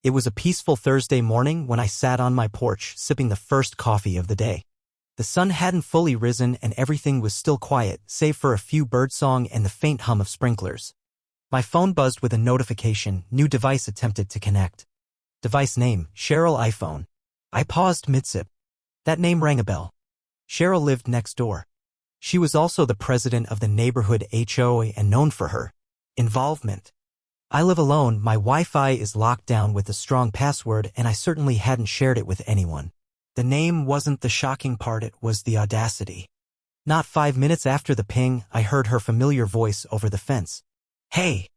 It was a peaceful Thursday morning when I sat on my porch sipping the first coffee of the day. The sun hadn't fully risen and everything was still quiet, save for a few birdsong and the faint hum of sprinklers. My phone buzzed with a notification. New device attempted to connect. Device name, Cheryl iPhone. I paused mid-sip. That name rang a bell. Cheryl lived next door. She was also the president of the neighborhood HOA and known for her involvement. I live alone, my Wi-Fi is locked down with a strong password, and I certainly hadn't shared it with anyone. The name wasn't the shocking part, it was the audacity. Not 5 minutes after the ping, I heard her familiar voice over the fence. Hey,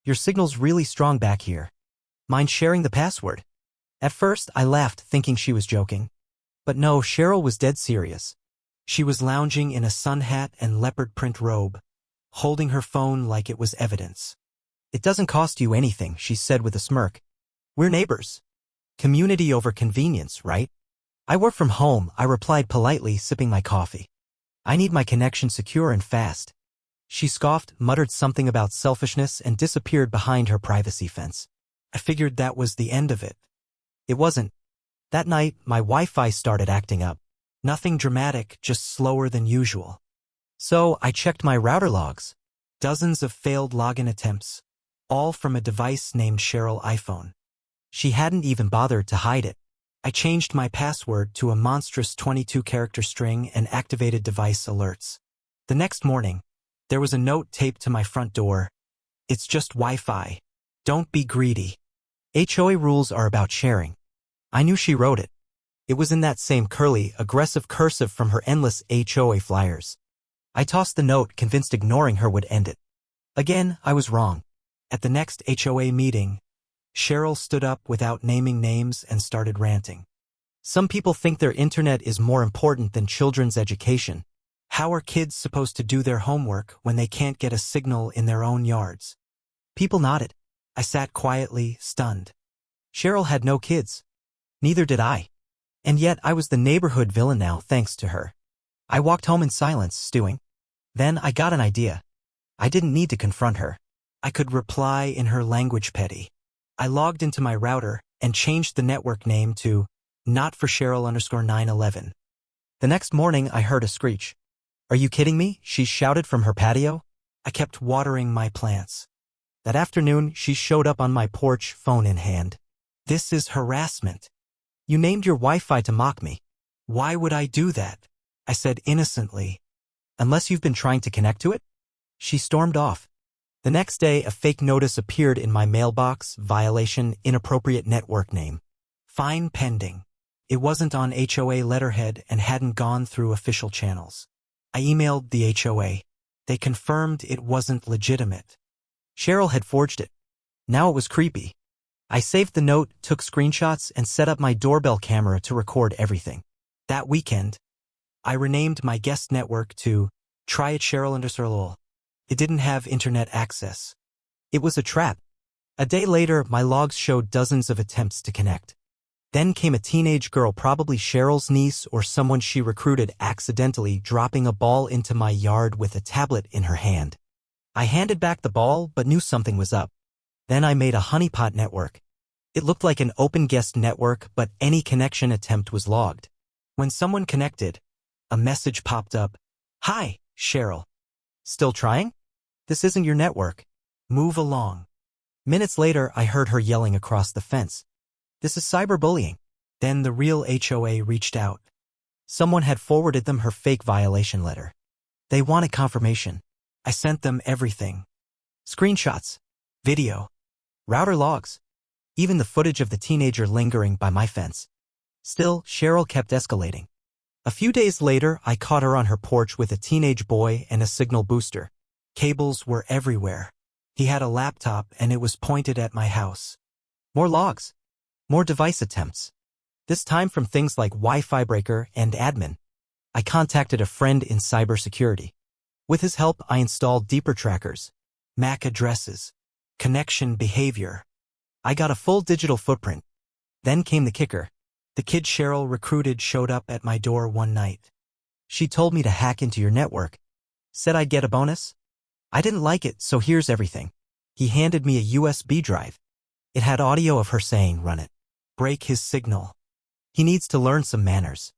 your signal's really strong back here. Mind sharing the password? At first, I laughed, thinking she was joking. But no, Cheryl was dead serious. She was lounging in a sun hat and leopard print robe, holding her phone like it was evidence. It doesn't cost you anything, she said with a smirk. We're neighbors. Community over convenience, right? I work from home, I replied politely, sipping my coffee. I need my connection secure and fast. She scoffed, muttered something about selfishness, and disappeared behind her privacy fence. I figured that was the end of it. It wasn't. That night, my Wi-Fi started acting up. Nothing dramatic, just slower than usual. So I checked my router logs. Dozens of failed login attempts. All from a device named Cheryl iPhone. She hadn't even bothered to hide it. I changed my password to a monstrous 22-character string and activated device alerts. The next morning, there was a note taped to my front door. It's just Wi-Fi. Don't be greedy. HOA rules are about sharing. I knew she wrote it. It was in that same curly, aggressive cursive from her endless HOA flyers. I tossed the note, convinced ignoring her would end it. Again, I was wrong. At the next HOA meeting, Cheryl stood up without naming names and started ranting. Some people think their internet is more important than children's education. How are kids supposed to do their homework when they can't get a signal in their own yards? People nodded. I sat quietly, stunned. Cheryl had no kids. Neither did I. And yet I was the neighborhood villain now, thanks to her. I walked home in silence, stewing. Then I got an idea. I didn't need to confront her. I could reply in her language petty. I logged into my router and changed the network name to NotForKaren911. The next morning I heard a screech. Are you kidding me? She shouted from her patio. I kept watering my plants. That afternoon she showed up on my porch, phone in hand. This is harassment. You named your Wi-Fi to mock me. Why would I do that? I said innocently. Unless you've been trying to connect to it? She stormed off. The next day, a fake notice appeared in my mailbox, violation, inappropriate network name. Fine pending. It wasn't on HOA letterhead and hadn't gone through official channels. I emailed the HOA. They confirmed it wasn't legitimate. Cheryl had forged it. Now it was creepy. I saved the note, took screenshots, and set up my doorbell camera to record everything. That weekend, I renamed my guest network to Try It Cheryl_lol. It didn't have internet access. It was a trap. A day later, my logs showed dozens of attempts to connect. Then came a teenage girl, probably Cheryl's niece or someone she recruited, accidentally dropping a ball into my yard with a tablet in her hand. I handed back the ball but knew something was up. Then I made a honeypot network. It looked like an open guest network, but any connection attempt was logged. When someone connected, a message popped up. Hi, Cheryl. Still trying? This isn't your network. Move along. Minutes later, I heard her yelling across the fence. This is cyberbullying. Then the real HOA reached out. Someone had forwarded them her fake violation letter. They wanted confirmation. I sent them everything. Screenshots, video, router logs, even the footage of the teenager lingering by my fence. Still, Cheryl kept escalating. A few days later, I caught her on her porch with a teenage boy and a signal booster. Cables were everywhere. He had a laptop and it was pointed at my house. More logs. More device attempts. This time from things like Wi-Fi breaker and admin. I contacted a friend in cybersecurity. With his help, I installed deeper trackers, MAC addresses, connection behavior. I got a full digital footprint. Then came the kicker. The kid Cheryl recruited showed up at my door one night. She told me to hack into your network. Said I'd get a bonus. I didn't like it, so here's everything. He handed me a USB drive. It had audio of her saying, "Run it. Break his signal. He needs to learn some manners."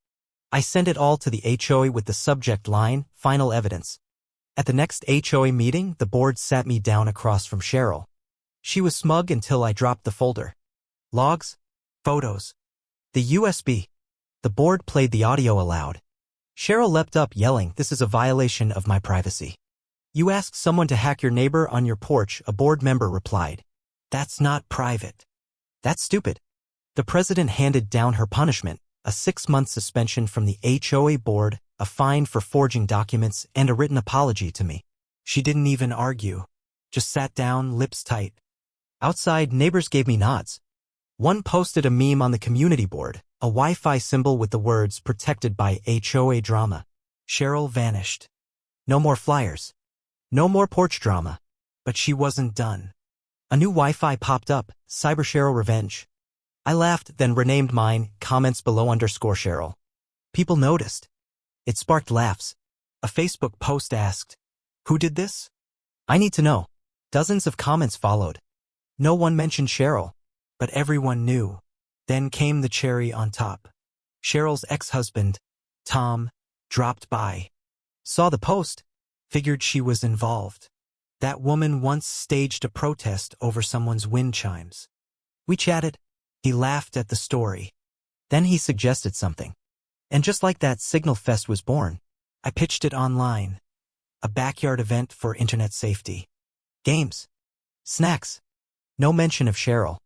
I sent it all to the HOA with the subject line, "Final Evidence." At the next HOA meeting, the board sat me down across from Cheryl. She was smug until I dropped the folder. Logs? Photos? The USB? The board played the audio aloud. Cheryl leapt up yelling, "This is a violation of my privacy. You asked someone to hack your neighbor on your porch," a board member replied. "That's not private. That's stupid." The president handed down her punishment, a 6-month suspension from the HOA board, a fine for forging documents, and a written apology to me. She didn't even argue. Just sat down, lips tight. Outside, neighbors gave me nods. One posted a meme on the community board, a Wi-Fi symbol with the words "protected by HOA drama." Cheryl vanished. No more flyers. No more porch drama. But she wasn't done. A new Wi-Fi popped up, Cyber Cheryl Revenge. I laughed, then renamed mine, comments below _Cheryl. People noticed. It sparked laughs. A Facebook post asked, "Who did this? I need to know." Dozens of comments followed. No one mentioned Cheryl, but everyone knew. Then came the cherry on top. Cheryl's ex-husband, Tom, dropped by. Saw the post, figured she was involved. That woman once staged a protest over someone's wind chimes. We chatted. He laughed at the story. Then he suggested something. And just like that, Signal Fest was born. I pitched it online. A backyard event for internet safety. Games. Snacks. No mention of Cheryl.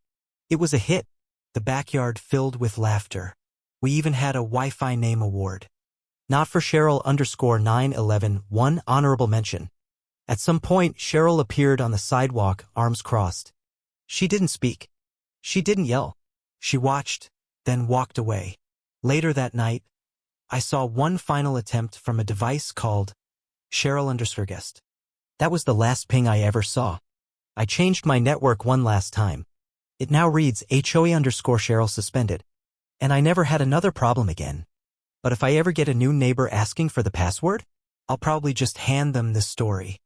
It was a hit. The backyard filled with laughter. We even had a Wi-Fi name award. NotForKaren911, one honorable mention. At some point, Cheryl appeared on the sidewalk, arms crossed. She didn't speak. She didn't yell. She watched, then walked away. Later that night, I saw one final attempt from a device called Cheryl_guest. That was the last ping I ever saw. I changed my network one last time. It now reads HOA_Cheryl suspended. And I never had another problem again. But if I ever get a new neighbor asking for the password, I'll probably just hand them this story.